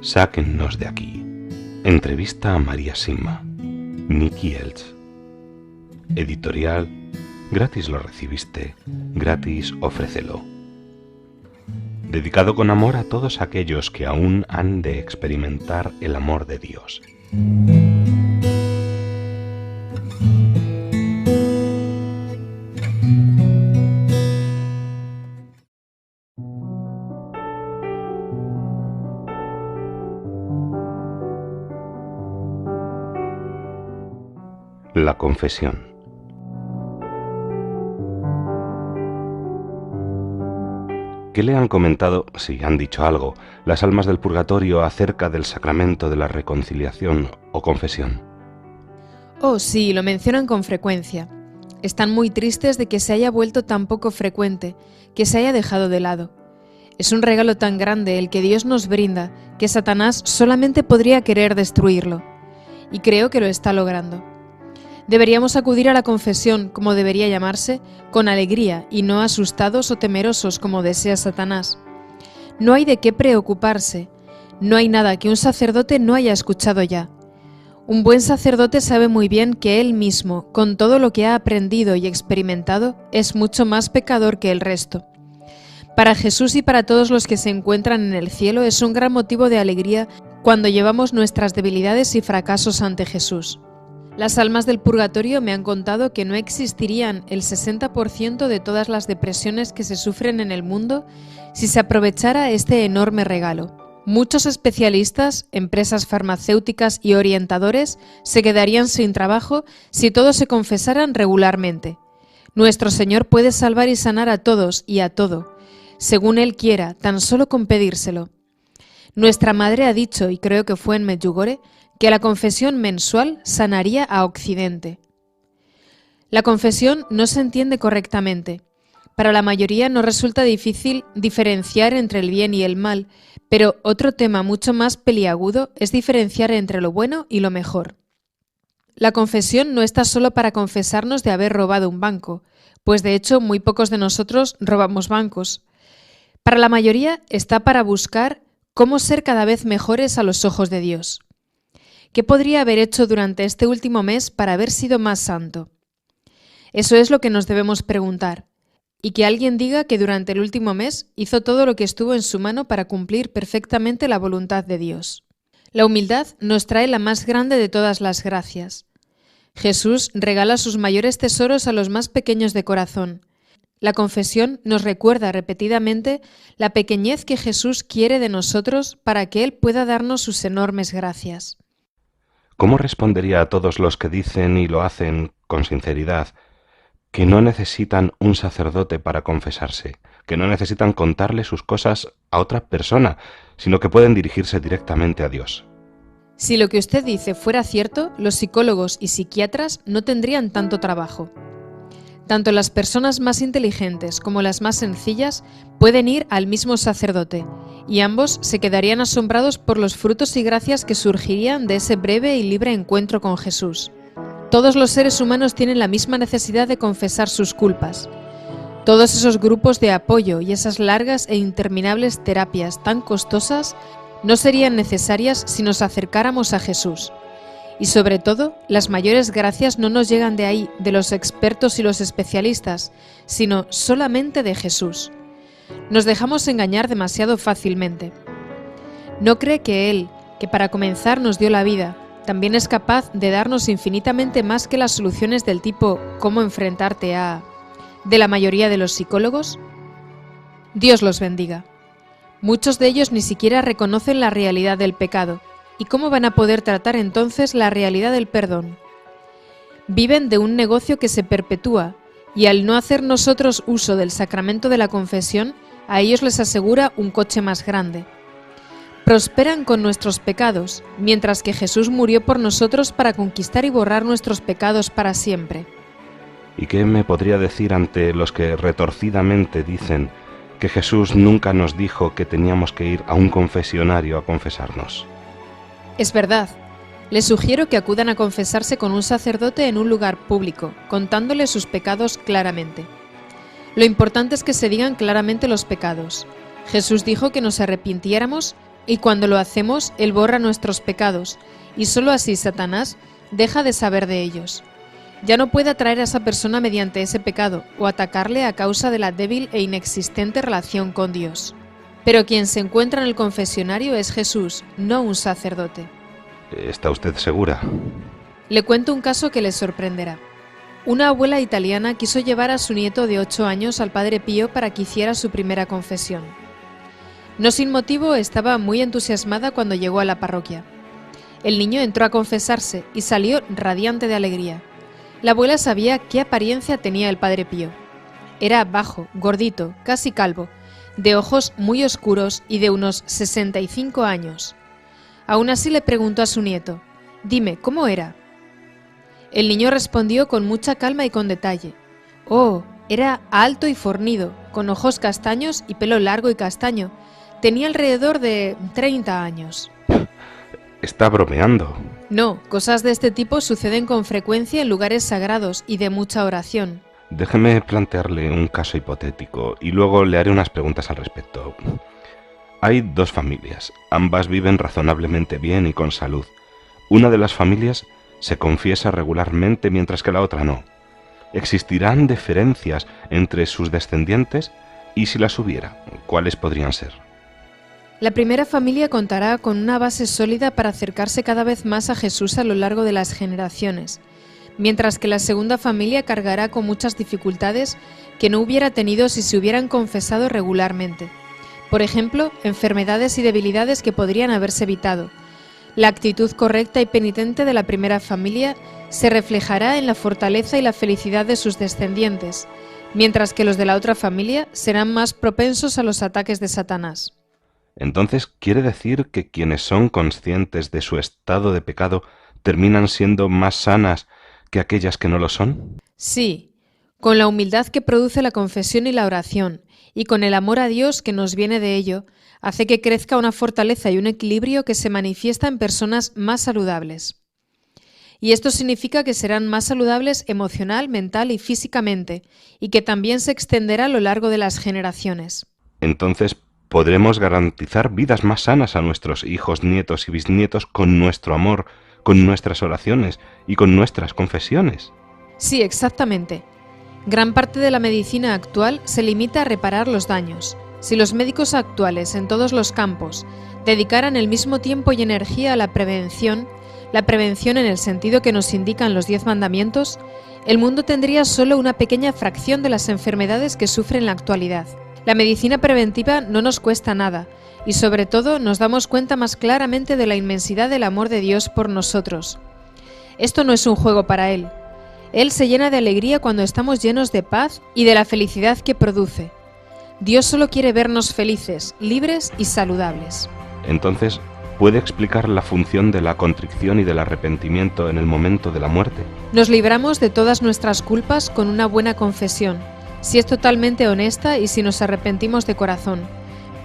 Sáquennos de aquí. Entrevista a María Simma. Nicky Elch. Editorial. Gratis lo recibiste, gratis ofrécelo. Dedicado con amor a todos aquellos que aún han de experimentar el amor de Dios. La confesión. ¿Qué le han comentado, si han dicho algo, las almas del purgatorio acerca del sacramento de la reconciliación o confesión? Oh, sí, lo mencionan con frecuencia. Están muy tristes de que se haya vuelto tan poco frecuente, que se haya dejado de lado. Es un regalo tan grande el que Dios nos brinda, que Satanás solamente podría querer destruirlo. Y creo que lo está logrando. Deberíamos acudir a la confesión, como debería llamarse, con alegría y no asustados o temerosos como desea Satanás. No hay de qué preocuparse, no hay nada que un sacerdote no haya escuchado ya. Un buen sacerdote sabe muy bien que él mismo, con todo lo que ha aprendido y experimentado, es mucho más pecador que el resto. Para Jesús y para todos los que se encuentran en el cielo es un gran motivo de alegría cuando llevamos nuestras debilidades y fracasos ante Jesús. Las almas del purgatorio me han contado que no existirían el 60% de todas las depresiones que se sufren en el mundo si se aprovechara este enorme regalo. Muchos especialistas, empresas farmacéuticas y orientadores se quedarían sin trabajo si todos se confesaran regularmente. Nuestro Señor puede salvar y sanar a todos y a todo, según Él quiera, tan solo con pedírselo. Nuestra madre ha dicho, y creo que fue en Medjugorje, que la confesión mensual sanaría a Occidente. La confesión no se entiende correctamente. Para la mayoría nos resulta difícil diferenciar entre el bien y el mal, pero otro tema mucho más peliagudo es diferenciar entre lo bueno y lo mejor. La confesión no está solo para confesarnos de haber robado un banco, pues de hecho muy pocos de nosotros robamos bancos. Para la mayoría está para buscar cómo ser cada vez mejores a los ojos de Dios. ¿Qué podría haber hecho durante este último mes para haber sido más santo? Eso es lo que nos debemos preguntar. Y que alguien diga que durante el último mes hizo todo lo que estuvo en su mano para cumplir perfectamente la voluntad de Dios. La humildad nos trae la más grande de todas las gracias. Jesús regala sus mayores tesoros a los más pequeños de corazón. La confesión nos recuerda repetidamente la pequeñez que Jesús quiere de nosotros para que Él pueda darnos sus enormes gracias. ¿Cómo respondería a todos los que dicen y lo hacen con sinceridad que no necesitan un sacerdote para confesarse, que no necesitan contarle sus cosas a otra persona, sino que pueden dirigirse directamente a Dios? Si lo que usted dice fuera cierto, los psicólogos y psiquiatras no tendrían tanto trabajo. Tanto las personas más inteligentes como las más sencillas pueden ir al mismo sacerdote, y ambos se quedarían asombrados por los frutos y gracias que surgirían de ese breve y libre encuentro con Jesús. Todos los seres humanos tienen la misma necesidad de confesar sus culpas. Todos esos grupos de apoyo y esas largas e interminables terapias tan costosas no serían necesarias si nos acercáramos a Jesús. Y sobre todo, las mayores gracias no nos llegan de ahí, de los expertos y los especialistas, sino solamente de Jesús. Nos dejamos engañar demasiado fácilmente. ¿No cree que Él, que para comenzar nos dio la vida, también es capaz de darnos infinitamente más que las soluciones del tipo «¿cómo enfrentarte a...» de la mayoría de los psicólogos? Dios los bendiga. Muchos de ellos ni siquiera reconocen la realidad del pecado. ¿Y cómo van a poder tratar entonces la realidad del perdón? Viven de un negocio que se perpetúa, y al no hacer nosotros uso del sacramento de la confesión, a ellos les asegura un coche más grande. Prosperan con nuestros pecados, mientras que Jesús murió por nosotros para conquistar y borrar nuestros pecados para siempre. ¿Y qué me podría decir ante los que retorcidamente dicen que Jesús nunca nos dijo que teníamos que ir a un confesionario a confesarnos? Es verdad, Les sugiero que acudan a confesarse con un sacerdote en un lugar público, contándole sus pecados claramente. Lo importante es que se digan claramente los pecados. Jesús dijo que nos arrepintiéramos y cuando lo hacemos, Él borra nuestros pecados y solo así Satanás deja de saber de ellos. Ya no puede atraer a esa persona mediante ese pecado o atacarle a causa de la débil e inexistente relación con Dios. Pero quien se encuentra en el confesionario es Jesús, no un sacerdote. ¿Está usted segura? Le cuento un caso que le sorprenderá. Una abuela italiana quiso llevar a su nieto de 8 años al Padre Pío para que hiciera su primera confesión. No sin motivo estaba muy entusiasmada cuando llegó a la parroquia. El niño entró a confesarse y salió radiante de alegría. La abuela sabía qué apariencia tenía el Padre Pío. Era bajo, gordito, casi calvo, de ojos muy oscuros y de unos 65 años. Aún así le preguntó a su nieto: «Dime, ¿cómo era?». El niño respondió con mucha calma y con detalle: «Oh, era alto y fornido, con ojos castaños y pelo largo y castaño. Tenía alrededor de 30 años». Está bromeando. No, cosas de este tipo suceden con frecuencia en lugares sagrados y de mucha oración. Déjeme plantearle un caso hipotético y luego le haré unas preguntas al respecto. Hay dos familias, ambas viven razonablemente bien y con salud. Una de las familias se confiesa regularmente mientras que la otra no. ¿Existirán diferencias entre sus descendientes? Y si las hubiera, ¿cuáles podrían ser? La primera familia contará con una base sólida para acercarse cada vez más a Jesús a lo largo de las generaciones, mientras que la segunda familia cargará con muchas dificultades que no hubiera tenido si se hubieran confesado regularmente. Por ejemplo, enfermedades y debilidades que podrían haberse evitado. La actitud correcta y penitente de la primera familia se reflejará en la fortaleza y la felicidad de sus descendientes, mientras que los de la otra familia serán más propensos a los ataques de Satanás. Entonces, ¿quiere decir que quienes son conscientes de su estado de pecado terminan siendo más sanas que aquellas que no lo son? Sí, con la humildad que produce la confesión y la oración, y con el amor a Dios que nos viene de ello, hace que crezca una fortaleza y un equilibrio que se manifiesta en personas más saludables. Y esto significa que serán más saludables emocional, mental y físicamente, y que también se extenderá a lo largo de las generaciones. Entonces, podremos garantizar vidas más sanas a nuestros hijos, nietos y bisnietos con nuestro amor, con nuestras oraciones y con nuestras confesiones. Sí, exactamente. Gran parte de la medicina actual se limita a reparar los daños. Si los médicos actuales en todos los campos dedicaran el mismo tiempo y energía a la prevención en el sentido que nos indican los 10 mandamientos, el mundo tendría solo una pequeña fracción de las enfermedades que sufre en la actualidad. La medicina preventiva no nos cuesta nada y sobre todo nos damos cuenta más claramente de la inmensidad del amor de Dios por nosotros. Esto no es un juego para Él. Él se llena de alegría cuando estamos llenos de paz y de la felicidad que produce. Dios solo quiere vernos felices, libres y saludables. Entonces, ¿puede explicar la función de la contrición y del arrepentimiento en el momento de la muerte? Nos libramos de todas nuestras culpas con una buena confesión, si es totalmente honesta y si nos arrepentimos de corazón.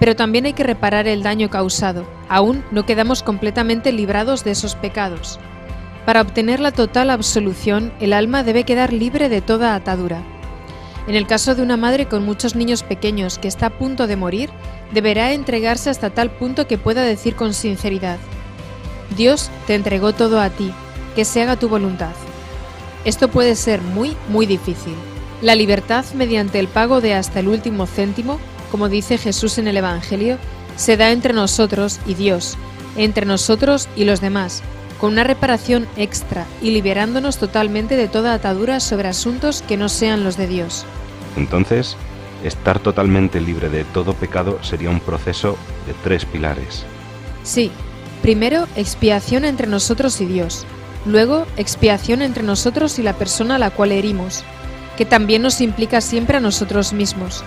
Pero también hay que reparar el daño causado. Aún no quedamos completamente librados de esos pecados. Para obtener la total absolución, el alma debe quedar libre de toda atadura. En el caso de una madre con muchos niños pequeños que está a punto de morir, deberá entregarse hasta tal punto que pueda decir con sinceridad: Dios te entregó todo a ti, que se haga tu voluntad. Esto puede ser muy, muy difícil. La libertad mediante el pago de hasta el último céntimo, como dice Jesús en el Evangelio, se da entre nosotros y Dios, entre nosotros y los demás, con una reparación extra y liberándonos totalmente de toda atadura sobre asuntos que no sean los de Dios. Entonces, estar totalmente libre de todo pecado sería un proceso de 3 pilares. Sí, primero expiación entre nosotros y Dios, luego expiación entre nosotros y la persona a la cual herimos, que también nos implica siempre a nosotros mismos,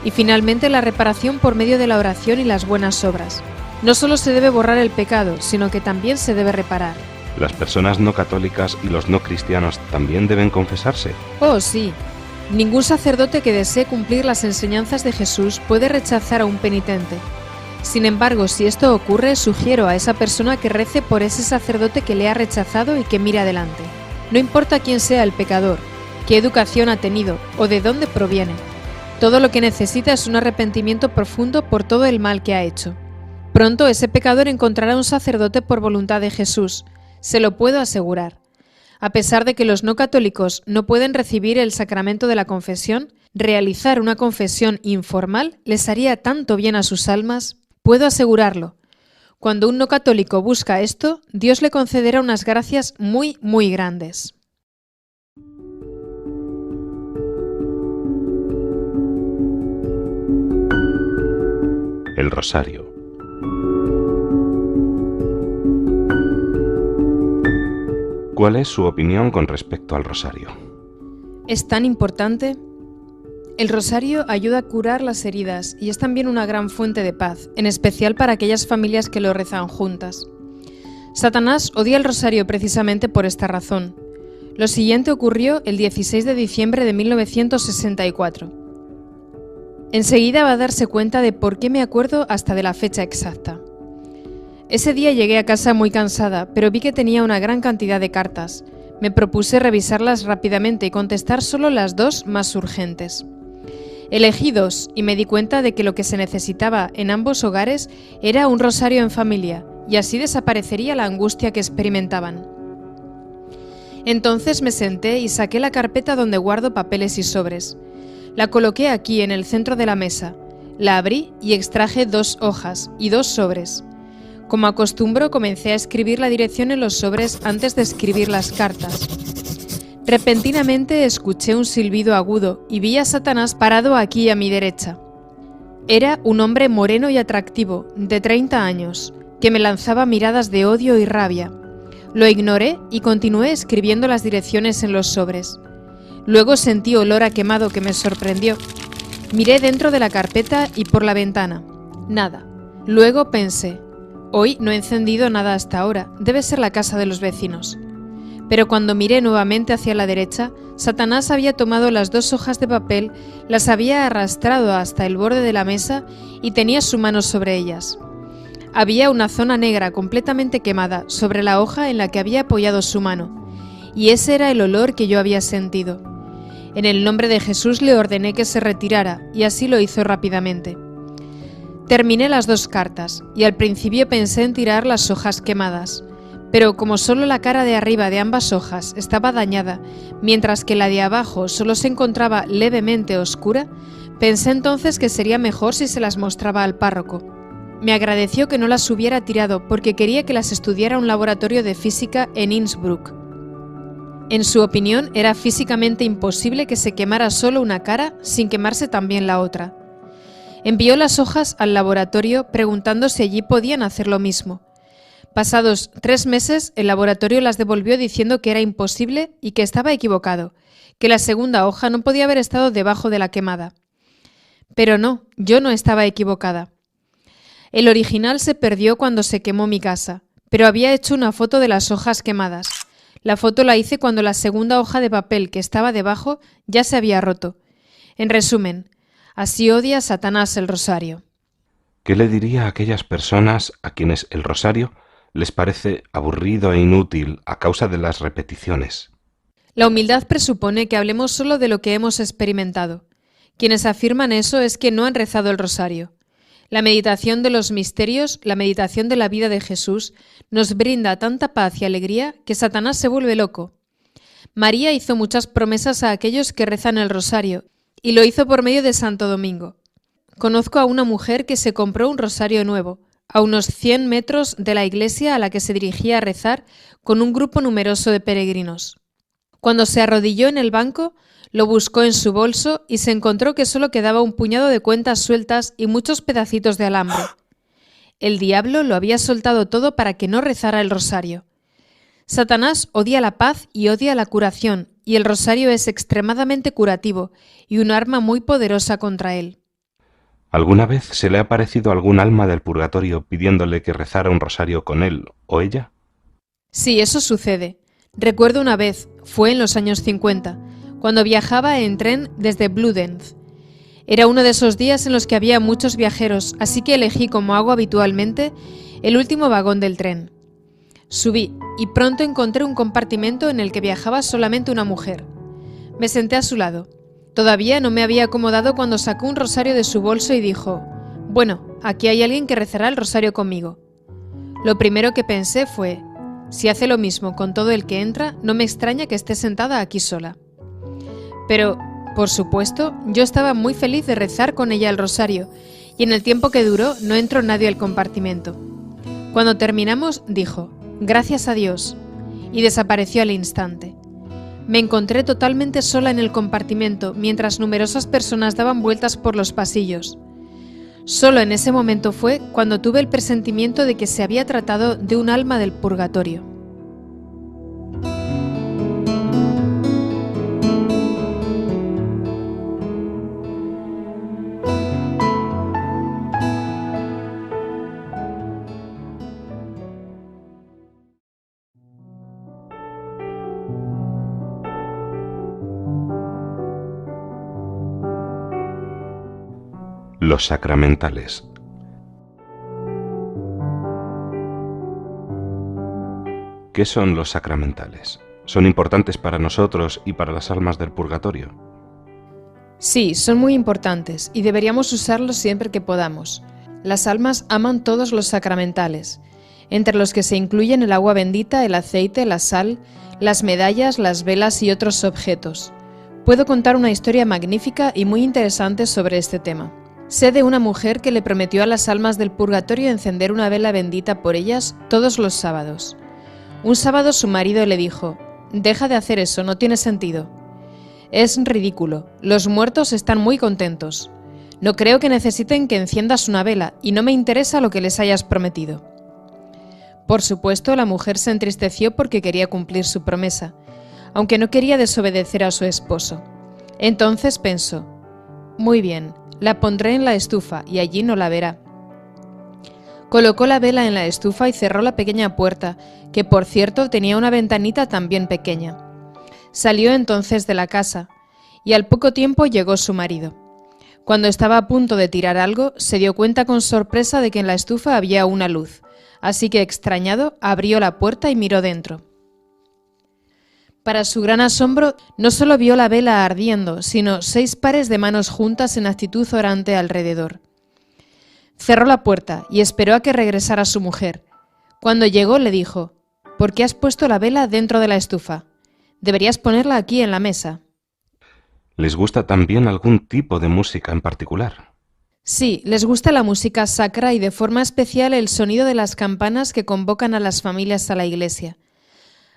y finalmente la reparación por medio de la oración y las buenas obras. No solo se debe borrar el pecado, sino que también se debe reparar. ¿Las personas no católicas y los no cristianos también deben confesarse? Oh, sí. Ningún sacerdote que desee cumplir las enseñanzas de Jesús puede rechazar a un penitente. Sin embargo, si esto ocurre, sugiero a esa persona que rece por ese sacerdote que le ha rechazado y que mire adelante. No importa quién sea el pecador, qué educación ha tenido o de dónde proviene. Todo lo que necesita es un arrepentimiento profundo por todo el mal que ha hecho. Pronto ese pecador encontrará un sacerdote por voluntad de Jesús, se lo puedo asegurar. A pesar de que los no católicos no pueden recibir el sacramento de la confesión, realizar una confesión informal les haría tanto bien a sus almas. Puedo asegurarlo. Cuando un no católico busca esto, Dios le concederá unas gracias muy, muy grandes. El rosario. ¿Cuál es su opinión con respecto al rosario? ¿Es tan importante? El rosario ayuda a curar las heridas y es también una gran fuente de paz, en especial para aquellas familias que lo rezan juntas. Satanás odia el rosario precisamente por esta razón. Lo siguiente ocurrió el 16 de diciembre de 1964. Enseguida va a darse cuenta de por qué me acuerdo hasta de la fecha exacta. Ese día llegué a casa muy cansada, pero vi que tenía una gran cantidad de cartas. Me propuse revisarlas rápidamente y contestar solo las 2 más urgentes. Elegí 2 y me di cuenta de que lo que se necesitaba en ambos hogares era un rosario en familia, y así desaparecería la angustia que experimentaban. Entonces me senté y saqué la carpeta donde guardo papeles y sobres. La coloqué aquí en el centro de la mesa, la abrí y extraje 2 hojas y 2 sobres. Como acostumbro, comencé a escribir la dirección en los sobres antes de escribir las cartas. Repentinamente escuché un silbido agudo y vi a Satanás parado aquí a mi derecha. Era un hombre moreno y atractivo, de 30 años, que me lanzaba miradas de odio y rabia. Lo ignoré y continué escribiendo las direcciones en los sobres. Luego sentí olor a quemado que me sorprendió. Miré dentro de la carpeta y por la ventana. Nada. Luego pensé: hoy no he encendido nada hasta ahora, debe ser la casa de los vecinos. Pero cuando miré nuevamente hacia la derecha, Satanás había tomado las 2 hojas de papel, las había arrastrado hasta el borde de la mesa y tenía su mano sobre ellas. Había una zona negra completamente quemada sobre la hoja en la que había apoyado su mano, y ese era el olor que yo había sentido. En el nombre de Jesús le ordené que se retirara, y así lo hizo rápidamente. Terminé las 2 cartas, y al principio pensé en tirar las hojas quemadas, pero como solo la cara de arriba de ambas hojas estaba dañada, mientras que la de abajo solo se encontraba levemente oscura, pensé entonces que sería mejor si se las mostraba al párroco. Me agradeció que no las hubiera tirado porque quería que las estudiara un laboratorio de física en Innsbruck. En su opinión, era físicamente imposible que se quemara solo una cara sin quemarse también la otra. Envió las hojas al laboratorio preguntando si allí podían hacer lo mismo. Pasados 3 meses, el laboratorio las devolvió diciendo que era imposible y que estaba equivocado, que la segunda hoja no podía haber estado debajo de la quemada. Pero no, yo no estaba equivocada. El original se perdió cuando se quemó mi casa, pero había hecho una foto de las hojas quemadas. La foto la hice cuando la segunda hoja de papel que estaba debajo ya se había roto. En resumen, así odia Satanás el rosario. ¿Qué le diría a aquellas personas a quienes el rosario les parece aburrido e inútil a causa de las repeticiones? La humildad presupone que hablemos solo de lo que hemos experimentado. Quienes afirman eso es que no han rezado el rosario. La meditación de los misterios, la meditación de la vida de Jesús, nos brinda tanta paz y alegría que Satanás se vuelve loco. María hizo muchas promesas a aquellos que rezan el rosario, y lo hizo por medio de Santo Domingo. Conozco a una mujer que se compró un rosario nuevo, a unos 100 metros de la iglesia a la que se dirigía a rezar con un grupo numeroso de peregrinos. Cuando se arrodilló en el banco, lo buscó en su bolso y se encontró que solo quedaba un puñado de cuentas sueltas y muchos pedacitos de alambre. El diablo lo había soltado todo para que no rezara el rosario. Satanás odia la paz y odia la curación, y el rosario es extremadamente curativo y un arma muy poderosa contra él. ¿Alguna vez se le ha aparecido algún alma del purgatorio pidiéndole que rezara un rosario con él o ella? Sí, eso sucede. Recuerdo una vez, fue en los años 50, cuando viajaba en tren desde Bludenz. Era uno de esos días en los que había muchos viajeros, así que elegí, como hago habitualmente, el último vagón del tren. Subí y pronto encontré un compartimento en el que viajaba solamente una mujer. Me senté a su lado. Todavía no me había acomodado cuando sacó un rosario de su bolso y dijo: «Bueno, aquí hay alguien que rezará el rosario conmigo». Lo primero que pensé fue: si hace lo mismo con todo el que entra, no me extraña que esté sentada aquí sola. Pero, por supuesto, yo estaba muy feliz de rezar con ella el rosario, y en el tiempo que duró no entró nadie al compartimento. Cuando terminamos, dijo: «Gracias a Dios», y desapareció al instante. Me encontré totalmente sola en el compartimento, mientras numerosas personas daban vueltas por los pasillos. Solo en ese momento fue cuando tuve el presentimiento de que se había tratado de un alma del purgatorio. Los sacramentales. ¿Qué son los sacramentales? ¿Son importantes para nosotros y para las almas del purgatorio? Sí, son muy importantes y deberíamos usarlos siempre que podamos. Las almas aman todos los sacramentales, entre los que se incluyen el agua bendita, el aceite, la sal, las medallas, las velas y otros objetos. Puedo contar una historia magnífica y muy interesante sobre este tema. Sé de una mujer que le prometió a las almas del purgatorio encender una vela bendita por ellas todos los sábados. Un sábado su marido le dijo: «Deja de hacer eso, no tiene sentido. Es ridículo, los muertos están muy contentos. No creo que necesiten que enciendas una vela y no me interesa lo que les hayas prometido». Por supuesto, la mujer se entristeció porque quería cumplir su promesa, aunque no quería desobedecer a su esposo. Entonces pensó: «Muy bien, la pondré en la estufa y allí no la verá». Colocó la vela en la estufa y cerró la pequeña puerta, que por cierto tenía una ventanita también pequeña. Salió entonces de la casa, y al poco tiempo llegó su marido. Cuando estaba a punto de tirar algo, se dio cuenta con sorpresa de que en la estufa había una luz, así que extrañado abrió la puerta y miró dentro. Para su gran asombro, no solo vio la vela ardiendo, sino 6 pares de manos juntas en actitud orante alrededor. Cerró la puerta y esperó a que regresara su mujer. Cuando llegó le dijo: «¿Por qué has puesto la vela dentro de la estufa? Deberías ponerla aquí en la mesa». ¿Les gusta también algún tipo de música en particular? Sí, les gusta la música sacra y de forma especial el sonido de las campanas que convocan a las familias a la iglesia.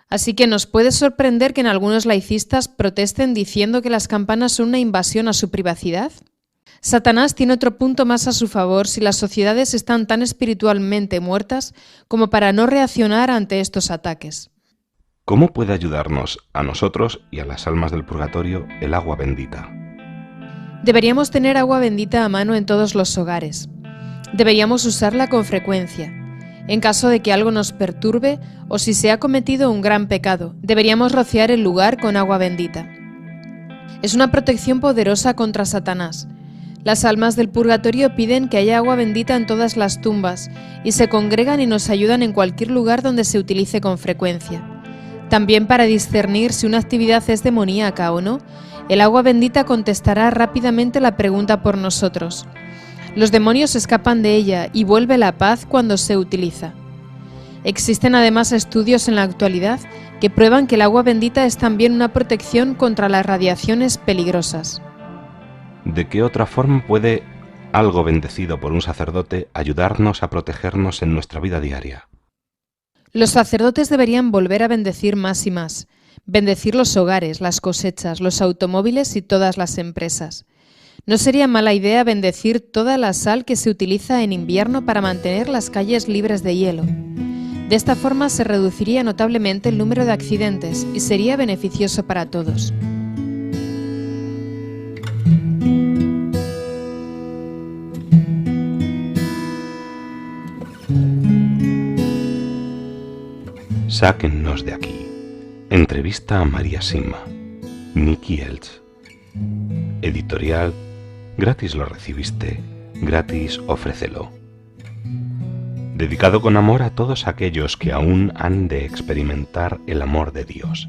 Así que nos puede sorprender que en algunos laicistas protesten diciendo que las campanas son una invasión a su privacidad. Satanás tiene otro punto más a su favor si las sociedades están tan espiritualmente muertas como para no reaccionar ante estos ataques. ¿Cómo puede ayudarnos a nosotros y a las almas del purgatorio el agua bendita? Deberíamos tener agua bendita a mano en todos los hogares. Deberíamos usarla con frecuencia. En caso de que algo nos perturbe o si se ha cometido un gran pecado, deberíamos rociar el lugar con agua bendita. Es una protección poderosa contra Satanás. Las almas del purgatorio piden que haya agua bendita en todas las tumbas y se congregan y nos ayudan en cualquier lugar donde se utilice con frecuencia. También para discernir si una actividad es demoníaca o no, el agua bendita contestará rápidamente la pregunta por nosotros. Los demonios escapan de ella y vuelve la paz cuando se utiliza. Existen además estudios en la actualidad que prueban que el agua bendita es también una protección contra las radiaciones peligrosas. ¿De qué otra forma puede algo bendecido por un sacerdote ayudarnos a protegernos en nuestra vida diaria? Los sacerdotes deberían volver a bendecir más y más, bendecir los hogares, las cosechas, los automóviles y todas las empresas. No sería mala idea bendecir toda la sal que se utiliza en invierno para mantener las calles libres de hielo. De esta forma se reduciría notablemente el número de accidentes y sería beneficioso para todos. Sáquennos de aquí. Entrevista a María Sima. Nicky Elch. Editorial Gratis lo recibiste, gratis ofrécelo. Dedicado con amor a todos aquellos que aún han de experimentar el amor de Dios.